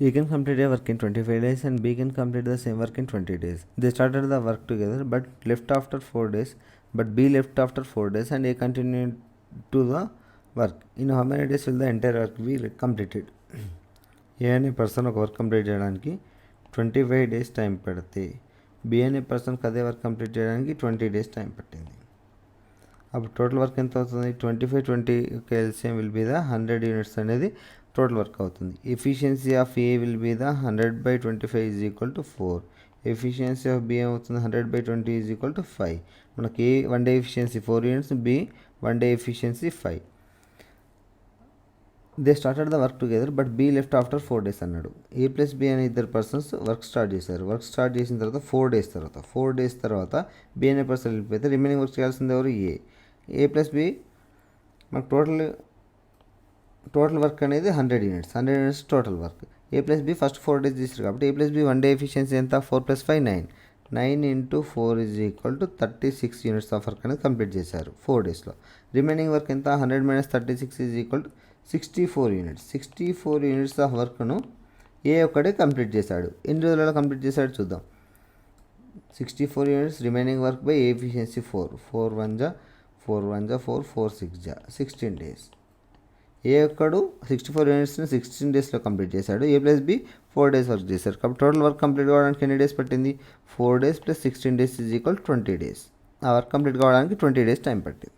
A can complete a work in 25 days and B can complete the same work in 20 days. They started the work together but left after 4 days. But B left after 4 days and A continued to the work. In how many days will the entire work be completed? ఏ అనే person ఒక work complete చేయడానికి 25 days time పడితే B అనే పర్సన్కి అదే work complete చేయడానికి 20 days time పట్టింది. అప్పుడు టోటల్ వర్క్ ఎంత అవుతుంది? 25 LCM will be the 100 units అనేది టోటల్ వర్క్ అవుతుంది. Efficiency of A will be the 100/25 is equal to 4. Efficiency of B ఏమవుతుంది? 100/20 ఈజ్ ఈక్వల్ టు 5. మనకి A 1 day efficiency 4 units, B 1 day efficiency 5. They started the work together but B left after 4 days అన్నాడు. A plus B అనే ఇద్దరు persons work start చేశారు. Work start చేసిన తర్వాత 4 days తర్వాత B అనే పర్సన్ వెళ్ళిపోతే రిమైనింగ్ వర్క్ చేయాల్సింది ఎవరు? ఏ ప్లస్ బి. మనకు టోటల్ వర్క్ అనేది 100 యూనిట్స్ టోటల్ వర్క్. ఏ ప్లస్ బి ఫస్ట్ 4 days చేశారు కాబట్టి ఏ ప్లస్ బి 1 డే ఎఫిషియన్సీ ఎంత? 4 + 5 9. 9 × 4 is equal to 36 units of work అనేది కంప్లీట్ చేశారు 4 daysలో. రిమైనింగ్ వర్క్ ఎంత? 100 - 36 is equal to 64 units. 64 units of వర్క్ను ఏ ఒక్కడే కంప్లీట్ చేశాడు. ఎన్ని రోజులలో కంప్లీట్ చేశాడు చూద్దాం. 64 units remaining work by A efficiency 4. 4 × 1 = 4, 1 × 4, 4 × 6 = 16 days. ఏ ఒక్కడు 64 యూనిట్స్ని 16 daysలో కంప్లీట్ చేశాడు. ఏ ప్లస్ బి 4 days వర్క్ చేశారు. కాబట్టి టోటల్ వర్క్ కంప్లీట్ కావడానికి ఎన్ని డేస్ పట్టింది? 4 days + 16 days is equal 20 days. ఆ వర్క్ కంప్లీట్ కావడానికి 20 days టైం పట్టింది.